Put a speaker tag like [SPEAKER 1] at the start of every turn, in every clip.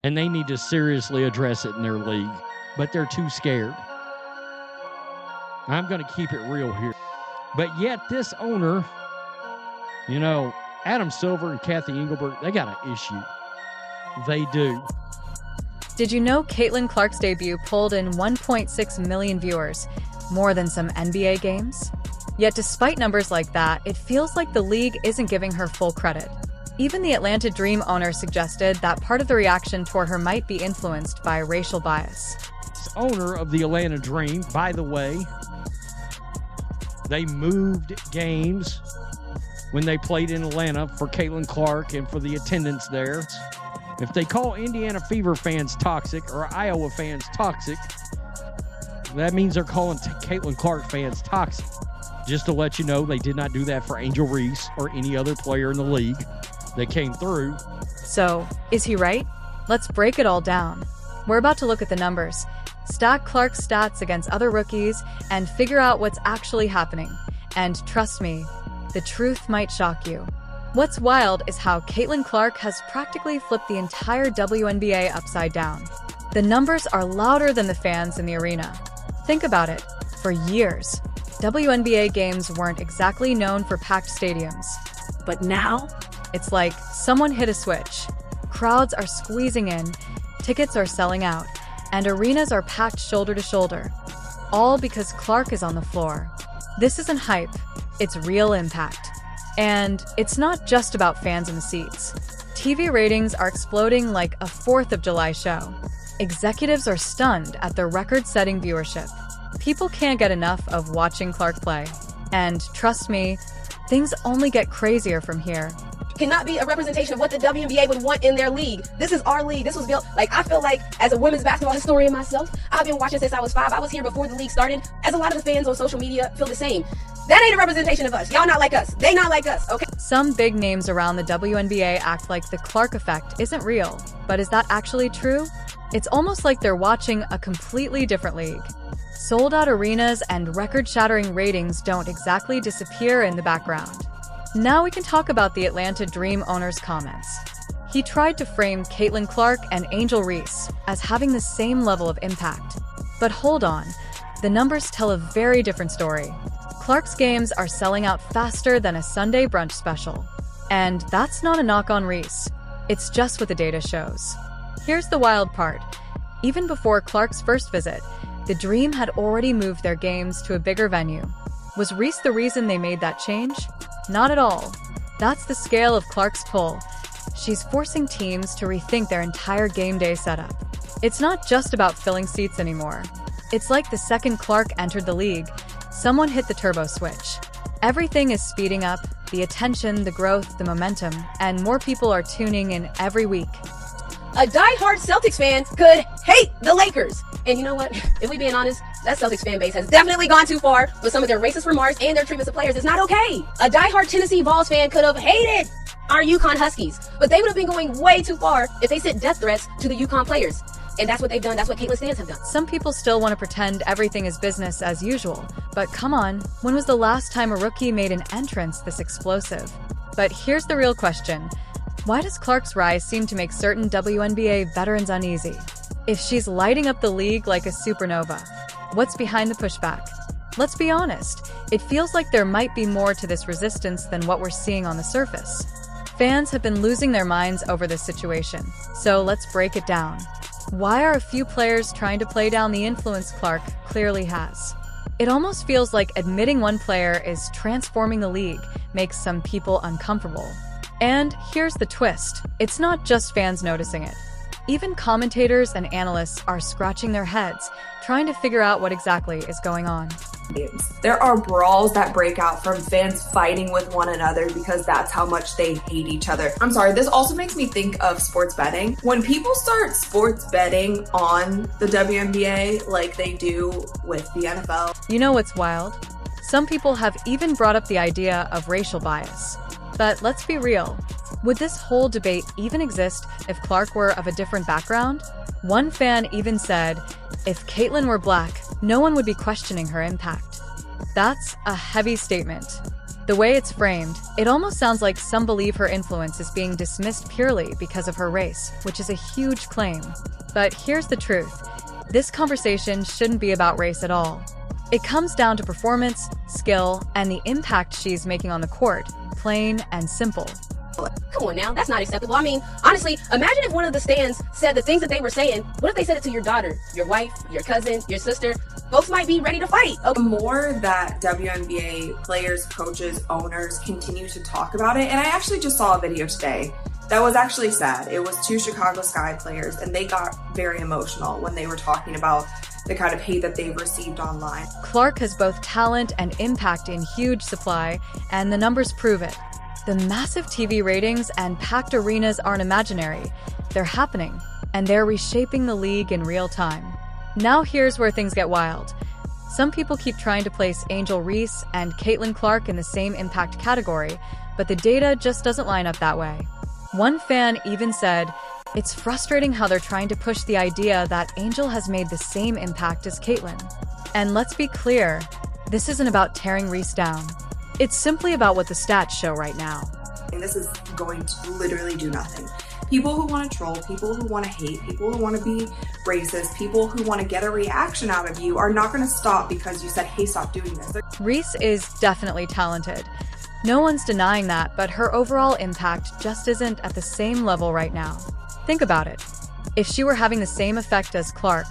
[SPEAKER 1] and they need to seriously address it in their league, but they're too scared. I'm going to keep it real here. But yet this owner, Adam Silver and Kathy Engelbert, they got an issue. They do.
[SPEAKER 2] Did you know Caitlin Clark's debut pulled in 1.6 million viewers, more than some NBA games? Yet despite numbers like that, it feels like the league isn't giving her full credit. Even the Atlanta Dream owner suggested that part of the reaction toward her might be influenced by racial bias.
[SPEAKER 1] This owner of the Atlanta Dream, by the way, they moved games when they played in Atlanta for Caitlin Clark and for the attendance there. If they call Indiana Fever fans toxic or Iowa fans toxic, that means they're calling Caitlin Clark fans toxic. Just to let you know, they did not do that for Angel Reese or any other player in the league that came through.
[SPEAKER 2] So, is he right? Let's break it all down. We're about to look at the numbers, stack Clark's stats against other rookies, and figure out what's actually happening. And trust me, the truth might shock you. What's wild is how Caitlin Clark has practically flipped the entire WNBA upside down. The numbers are louder than the fans in the arena. Think about it. For years, WNBA games weren't exactly known for packed stadiums. But now, it's like someone hit a switch. Crowds are squeezing in, tickets are selling out, and arenas are packed shoulder to shoulder. All because Clark is on the floor. This isn't hype, it's real impact. And it's not just about fans in the seats. TV ratings are exploding like a 4th of July show. Executives are stunned at their record-setting viewership. People can't get enough of watching Clark play. And trust me, things only get crazier from here.
[SPEAKER 3] Cannot be a representation of what the WNBA would want in their league. This is our league. This was built, I feel like, as a women's basketball historian myself, I've been watching since I was 5. I was here before the league started, as a lot of the fans on social media feel the same. That ain't a representation of us. Y'all not like us. They not like us, okay?
[SPEAKER 2] Some big names around the WNBA act like the Clark effect isn't real. But is that actually true? It's almost like they're watching a completely different league. Sold-out arenas and record-shattering ratings don't exactly disappear in the background. Now we can talk about the Atlanta Dream owner's comments. He tried to frame Caitlin Clark and Angel Reese as having the same level of impact. But hold on, the numbers tell a very different story. Clark's games are selling out faster than a Sunday brunch special. And that's not a knock on Reese. It's just what the data shows. Here's the wild part. Even before Clark's first visit, the Dream had already moved their games to a bigger venue. Was Reese the reason they made that change? Not at all. That's the scale of Clark's pull. She's forcing teams to rethink their entire game day setup. It's not just about filling seats anymore. It's like the second Clark entered the league, someone hit the turbo switch. Everything is speeding up, the attention, the growth, the momentum, and more people are tuning in every week.
[SPEAKER 3] A die-hard Celtics fan could hate the Lakers. And you know what? If we being honest, that Celtics fan base has definitely gone too far with some of their racist remarks and their treatments of players. It's not okay. A die-hard Tennessee Vols fan could have hated our UConn Huskies, but they would have been going way too far if they sent death threats to the UConn players. And that's what they've done. That's what Caitlin stands have done.
[SPEAKER 2] Some people still want to pretend everything is business as usual. But come on, when was the last time a rookie made an entrance this explosive? But here's the real question. Why does Clark's rise seem to make certain WNBA veterans uneasy? If she's lighting up the league like a supernova, what's behind the pushback? Let's be honest, it feels like there might be more to this resistance than what we're seeing on the surface. Fans have been losing their minds over this situation, so let's break it down. Why are a few players trying to play down the influence Clark clearly has? It almost feels like admitting one player is transforming the league makes some people uncomfortable. And here's the twist. It's not just fans noticing it. Even commentators and analysts are scratching their heads, trying to figure out what exactly is going on.
[SPEAKER 4] There are brawls that break out from fans fighting with one another because that's how much they hate each other. I'm sorry, this also makes me think of sports betting. When people start sports betting on the WNBA like they do with the NFL.
[SPEAKER 2] You know what's wild? Some people have even brought up the idea of racial bias. But let's be real. Would this whole debate even exist if Clark were of a different background? One fan even said, if Caitlin were black, no one would be questioning her impact. That's a heavy statement. The way it's framed, it almost sounds like some believe her influence is being dismissed purely because of her race, which is a huge claim. But here's the truth. This conversation shouldn't be about race at all. It comes down to performance, skill, and the impact she's making on the court, plain and simple.
[SPEAKER 3] Come on now, that's not acceptable. I mean, honestly, imagine if one of the stands said the things that they were saying. What if they said it to your daughter, your wife, your cousin, your sister? Folks might be ready to fight.
[SPEAKER 4] The more that WNBA players, coaches, owners continue to talk about it, and I actually just saw a video today that was actually sad. It was 2 Chicago Sky players, and they got very emotional when they were talking about the kind of hate that they've received online.
[SPEAKER 2] Clark has both talent and impact in huge supply, and the numbers prove it. The massive TV ratings and packed arenas aren't imaginary. They're happening, and they're reshaping the league in real time. Now here's where things get wild. Some people keep trying to place Angel Reese and Caitlin Clark in the same impact category, but the data just doesn't line up that way. One fan even said, "It's frustrating how they're trying to push the idea that Angel has made the same impact as Caitlin." And let's be clear, this isn't about tearing Reese down. It's simply about what the stats show right now.
[SPEAKER 4] And this is going to literally do nothing. People who want to troll, people who want to hate, people who want to be racist, people who want to get a reaction out of you are not going to stop because you said, "Hey, stop doing this."
[SPEAKER 2] Reese is definitely talented. No one's denying that, but her overall impact just isn't at the same level right now. Think about it. If she were having the same effect as Clark,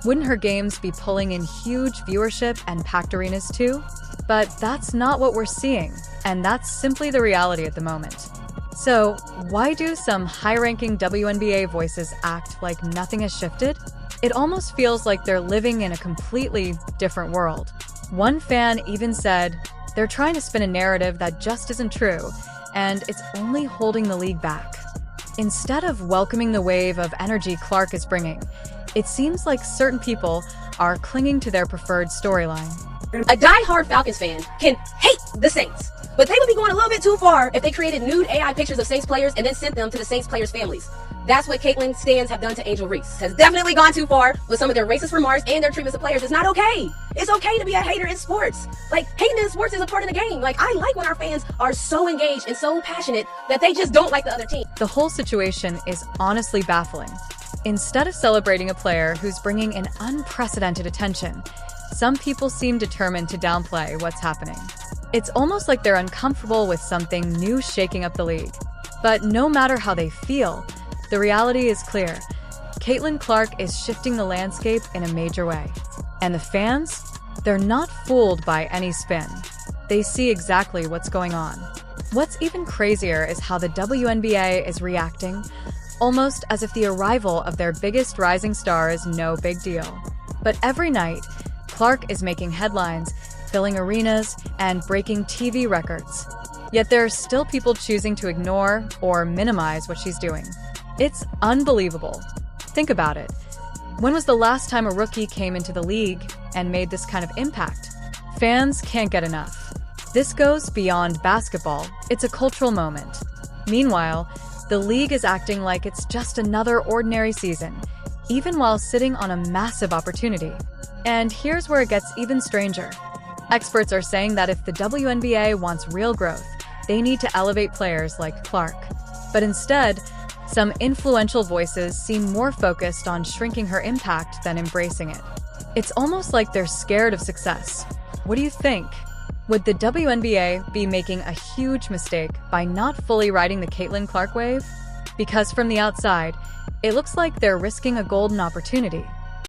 [SPEAKER 2] wouldn't her games be pulling in huge viewership and packed arenas too? But that's not what we're seeing, and that's simply the reality at the moment. So, why do some high-ranking WNBA voices act like nothing has shifted? It almost feels like they're living in a completely different world. One fan even said, "They're trying to spin a narrative that just isn't true, and it's only holding the league back." Instead of welcoming the wave of energy Clark is bringing, it seems like certain people are clinging to their preferred storyline.
[SPEAKER 3] A die-hard Falcons fan can hate the Saints, but they would be going a little bit too far if they created nude AI pictures of Saints players and then sent them to the Saints players' families. That's what Caitlin stands have done to Angel Reese. Has definitely gone too far with some of their racist remarks and their treatments of players. It's not okay. It's okay to be a hater in sports. Like, hating in sports is a part of the game. Like, I like when our fans are so engaged and so passionate that they just don't like the other team.
[SPEAKER 2] The whole situation is honestly baffling. Instead of celebrating a player who's bringing in unprecedented attention, some people seem determined to downplay what's happening. It's almost like they're uncomfortable with something new shaking up the league. But no matter how they feel, the reality is clear. Caitlin Clark is shifting the landscape in a major way. And the fans? They're not fooled by any spin. They see exactly what's going on. What's even crazier is how the WNBA is reacting, almost as if the arrival of their biggest rising star is no big deal. But every night, Clark is making headlines, filling arenas, and breaking TV records. Yet there are still people choosing to ignore or minimize what she's doing. It's unbelievable. Think about it. When was the last time a rookie came into the league and made this kind of impact? Fans can't get enough. This goes beyond basketball. It's a cultural moment. Meanwhile, the league is acting like it's just another ordinary season, even while sitting on a massive opportunity. And here's where it gets even stranger. Experts are saying that if the WNBA wants real growth, they need to elevate players like Clark. But instead, some influential voices seem more focused on shrinking her impact than embracing it. It's almost like they're scared of success. What do you think? Would the WNBA be making a huge mistake by not fully riding the Caitlin Clark wave? Because from the outside, it looks like they're risking a golden opportunity.